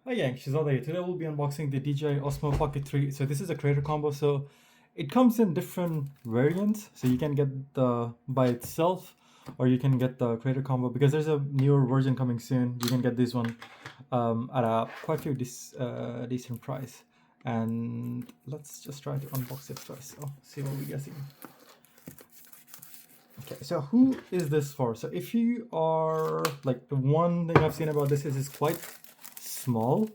Hi gang, Shizada here. Today we'll be unboxing the DJI Osmo Pocket 3. So this is a creator combo, so it comes in different variants. So you can get the by itself or you can get the creator combo because there's a newer version coming soon. You can get this one at a quite few decent price. And let's just try to unbox it first. So see what we're guessing. Okay, so who is this for? So if you are like the one thing I've seen about this is it's quite small.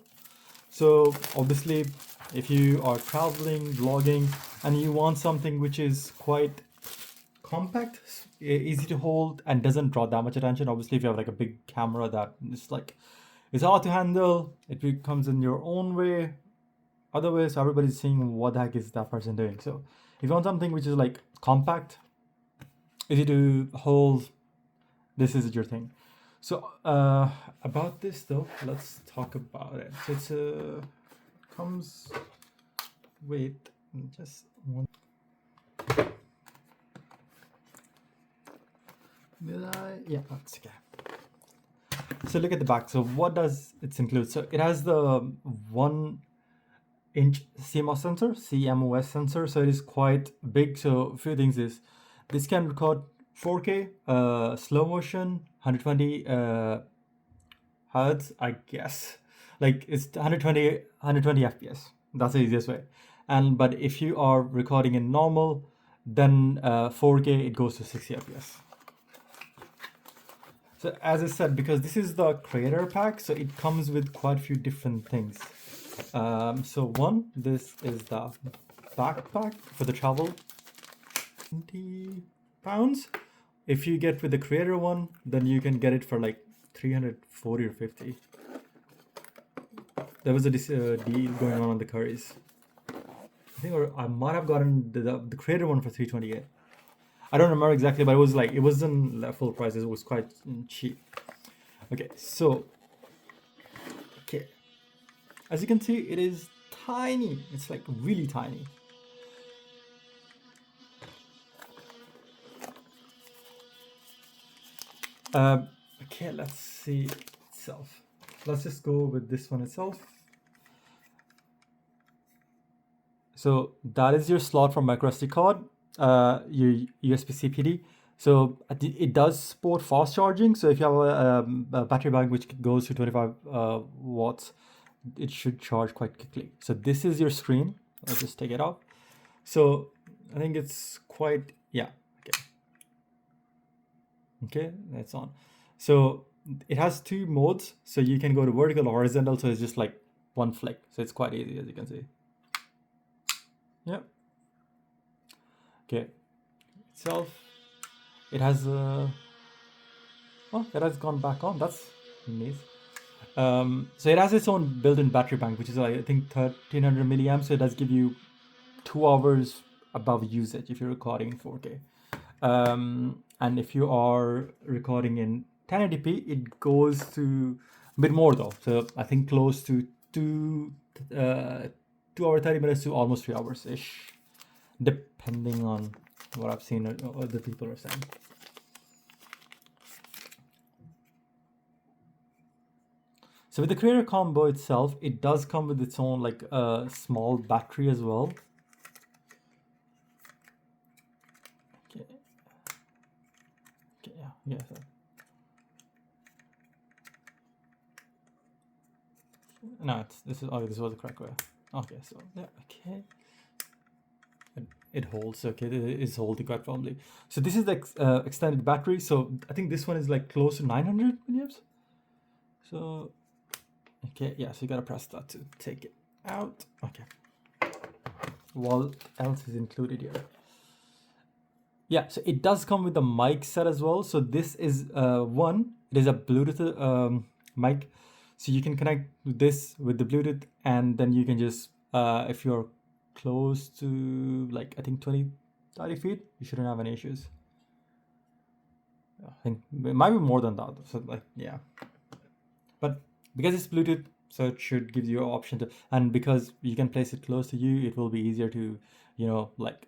So obviously if you are traveling, vlogging, and you want something which is quite compact, easy to hold, and doesn't draw that much attention. Obviously if you have like a big camera that is like it's hard to handle, it becomes in your own way. Otherwise everybody's seeing what the heck is that person doing. So if you want something which is like compact, easy to hold, this is your thing. So about this though, let's talk about it. So it's comes with just one. Yeah, that's okay. So look at the back. So what does it include? So it has the 1-inch CMOS sensor. So it is quite big. So a few things is this can record 4K, slow motion, 120 hertz, I guess. Like it's 120 FPS. That's the easiest way. And but if you are recording in normal, then 4K it goes to 60 FPS. So as I said, because this is the creator pack, so it comes with quite a few different things. So one, this is the backpack for the travel, £20. If you get with the creator one, then you can get it for like 340 or 50. There was a deal going on the curries. I think, or I might have gotten the creator one for 328. I don't remember exactly, but it was like it wasn't full price. It was quite cheap. Okay, so okay, as you can see, it is tiny. It's like really tiny. Okay, let's see itself. Let's just go with this one itself. So that is your slot for microSD card, your USB-C PD. So it does support fast charging. So if you have a battery bank which goes to 25 watts, it should charge quite quickly. So this is your screen. I'll just take it off. So I think it's quite, yeah, okay. Okay, that's on. So it has two modes. So you can go to vertical or horizontal. So it's just like one flick. So it's quite easy, as you can see. Yeah. Okay. Itself, it has oh, it has gone back on. That's nice. So it has its own built-in battery bank, which is like, I think 1300 milliamps. So it does give you 2 hours above usage if you're recording in 4K. And if you are recording in 1080p, it goes to a bit more though. So I think close to 2 hours 30 minutes to almost 3 hours ish, depending on what I've seen or other people are saying. So with the creator combo itself, it does come with its own like small battery as well. Okay. Okay, yeah. So. No, this was the correct way. Okay, so yeah, okay. It holds, okay, it is holding quite firmly. So this is the extended battery. So I think this one is like close to 900 milliamps. So, okay, yeah, so you gotta press that to take it out. Okay. What else is included here? Yeah, so it does come with the mic set as well. So this is it is a Bluetooth mic. So you can connect this with the Bluetooth, and then you can just if you're close to like I think 20-30 feet, you shouldn't have any issues. I think it might be more than that. So like yeah, but because it's Bluetooth, so it should give you an option to, and because you can place it close to you, it will be easier to like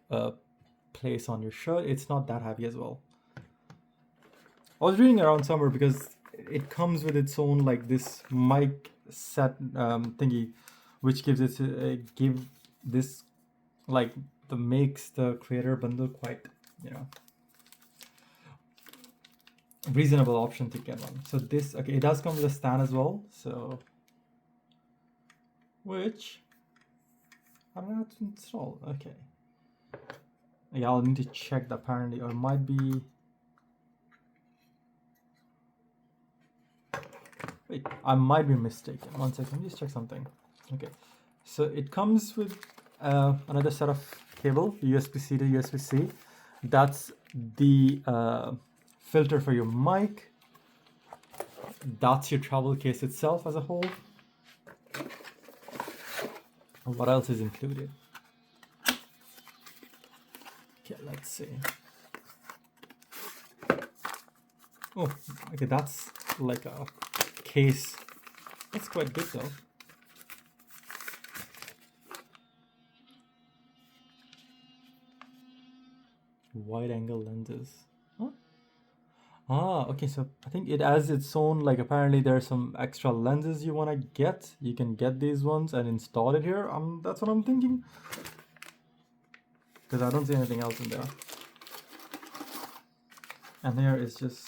place on your shirt. It's not that heavy as well. I was reading around somewhere because it comes with its own like this mic set thingy, which gives it give this like the makes the creator bundle quite, you know, reasonable option to get one. So this, okay, it does come with a stand as well, so which I don't know how to install. Okay, yeah, I'll need to check that apparently, or it might be, wait, I might be mistaken. One second, let me just check something. Okay, so it comes with another set of cable, USB-C to USB-C. That's the filter for your mic. That's your travel case itself as a whole. What else is included? Okay, let's see. Oh, okay, that's like a case. That's quite good though. Wide angle lenses. Huh? Ah, okay, so I think it has its own, like apparently there's some extra lenses you want to get. You can get these ones and install it here. That's what I'm thinking. Because I don't see anything else in there. And here is just,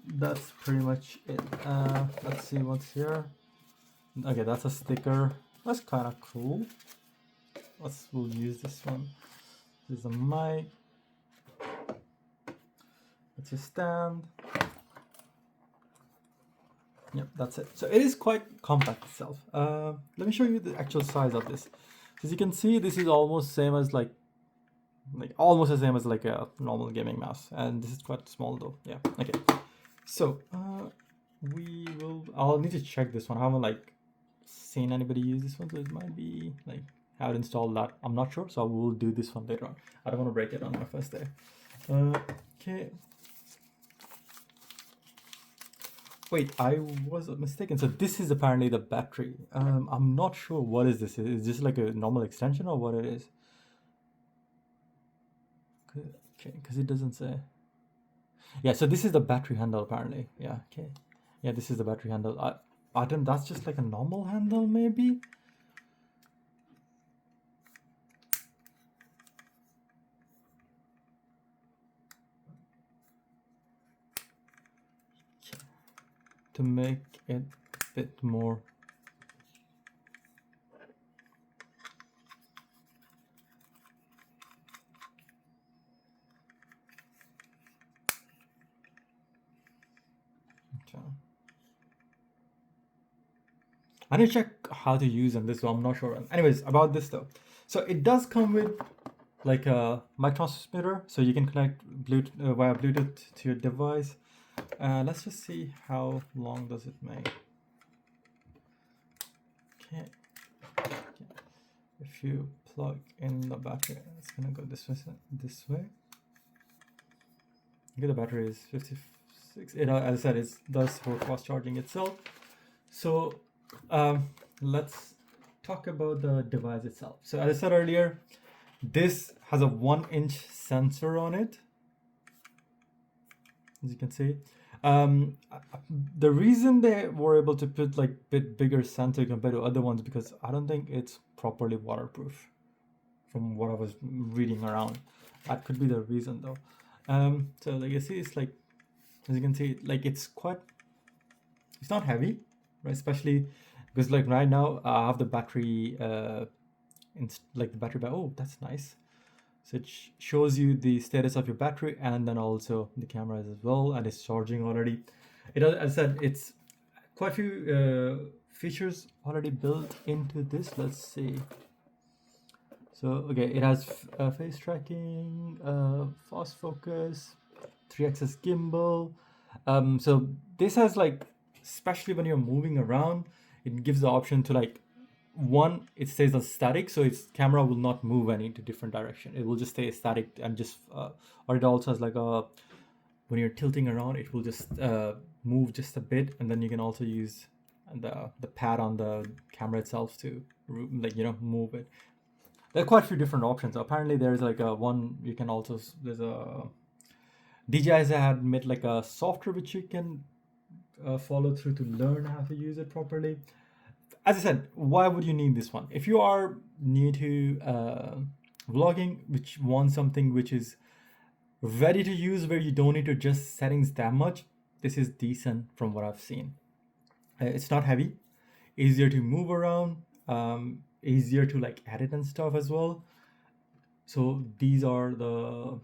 that's pretty much it. Let's see what's here. Okay, that's a sticker. That's kind of cool. We'll use this one. This is a mic. It's a stand. Yep, that's it. So it is quite compact itself. Let me show you the actual size of this. As you can see, this is almost same as like almost the same as like a normal gaming mouse, and this is quite small though. Yeah. Okay. So I'll need to check this one. I haven't like seen anybody use this one, so it might be like how to install that. I'm not sure, so I will do this one later on. I don't want to break it on my first day. Okay. Wait, I was mistaken. So this is apparently the battery. I'm not sure what is this. Is this like a normal extension or what it is? Okay, because it doesn't say. Yeah, so this is the battery handle apparently. Yeah, okay. Yeah, this is the battery handle. I don't. That's just like a normal handle maybe. To make it a bit more. Okay. I need to check how to use on this, so I'm not sure. Anyways, about this though. So it does come with like a mic transmitter, so you can connect Bluetooth via Bluetooth to your device. Let's just see how long does it make. Okay. If you plug in the battery, it's gonna go this way. Okay, the battery is 56. As I said, it does support fast charging itself. So let's talk about the device itself. So as I said earlier, this has a 1-inch sensor on it, as you can see. The reason they were able to put like bit bigger sensor compared to other ones, because I don't think it's properly waterproof from what I was reading around. That could be the reason though. So like you see, it's like, as you can see, like it's not heavy, right? Especially because like right now I have the battery like the battery oh, that's nice. So it shows you the status of your battery and then also the cameras as well, and it's charging already. As I said, it's quite a few features already built into this. Let's see. So okay, it has face tracking, fast focus, 3-axis gimbal. So this has like, especially when you're moving around, it gives the option to like, one, it stays as static, so its camera will not move any to different direction. It will just stay static and just, or it also has like when you're tilting around, it will just move just a bit, and then you can also use the pad on the camera itself to like, you know, move it. There are quite a few different options. Apparently there's like one you can also, there's a DJI had made like a software which you can follow through to learn how to use it properly. As I said, why would you need this one? If you are new to vlogging, which want something which is ready to use, where you don't need to adjust settings that much, this is decent from what I've seen. It's not heavy, easier to move around, easier to like edit and stuff as well. So these are the,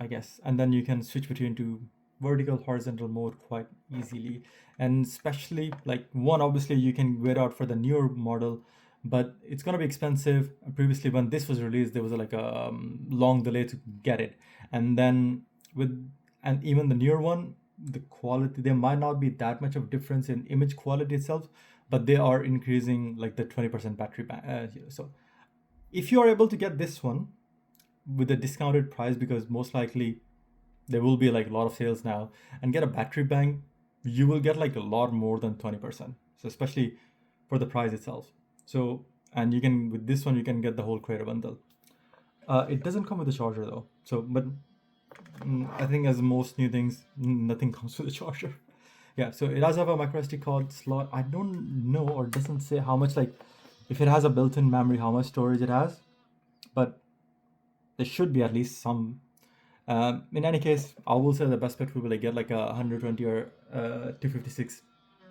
I guess, and then you can switch between to vertical, horizontal mode quite easily. And especially like one, obviously you can wait out for the newer model, but it's gonna be expensive. Previously, when this was released, there was like a long delay to get it, and then and even the newer one, the quality, there might not be that much of difference in image quality itself, but they are increasing like the 20% battery here. So if you are able to get this one with a discounted price, because most likely there will be like a lot of sales now, and get a battery bank, you will get like a lot more than 20%. So especially for the price itself. So, and you can, with this one, you can get the whole creator bundle. It doesn't come with a charger though. So, but I think as most new things, nothing comes with a charger. Yeah, so it does have a micro SD card slot. I don't know, or doesn't say how much, like if it has a built-in memory, how much storage it has, but there should be at least some. In any case, I will say the best bet will be like get like a 120 or 256.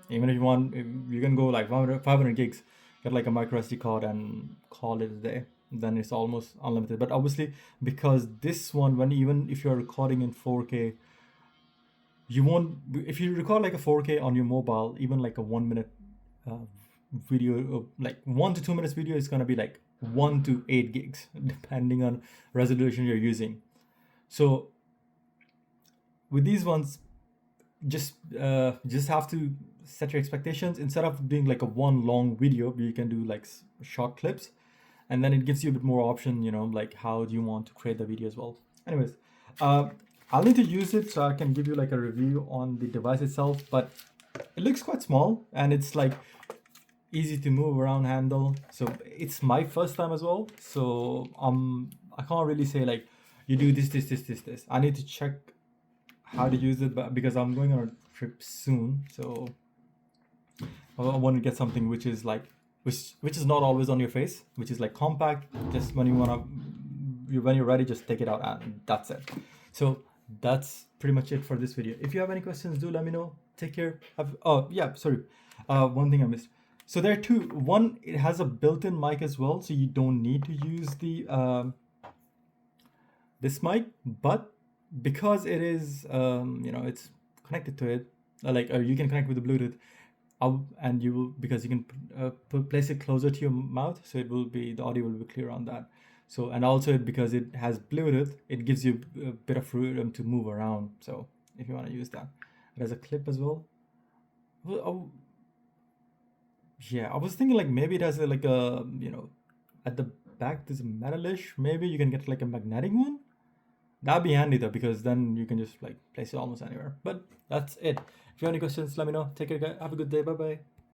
Even if you want, if you can go like 500 gigs, get like a micro SD card and call it a day. Then it's almost unlimited. But obviously, because this one, when even if you're recording in 4K, you won't. If you record like a 4K on your mobile, even like a 1 minute video, like 1 to 2 minutes video, is gonna be like 1 to 8 gigs, depending on resolution you're using. So with these ones, just have to set your expectations. Instead of doing like a one long video, you can do like short clips, and then it gives you a bit more option, you know, like how do you want to create the video as well. Anyways, I'll need to use it so I can give you like a review on the device itself, but it looks quite small and it's like easy to move around, handle. So it's my first time as well, so I can't really say like you do this. I need to check how to use it, but because I'm going on a trip soon, so I want to get something which is like which is not always on your face, which is like compact. Just when when you're ready, just take it out and that's it. So that's pretty much it for this video. If you have any questions, do let me know. Take care. Oh yeah, sorry. One thing I missed. So there are two. One, it has a built-in mic as well, so you don't need to use the this mic, but because it is it's connected to it, you can connect with the Bluetooth, and you will, because you can place it closer to your mouth, so it will be, the audio will be clear on that. So, and also because it has Bluetooth, it gives you a bit of freedom to move around. So if you want to use that, there's a clip as well. Yeah, I was thinking like maybe it has like a at the back there's a metalish. Maybe you can get like a magnetic one. That'd be handy though, because then you can just like place it almost anywhere. But that's it. If you have any questions, let me know. Take care, guys. Have a good day. Bye bye.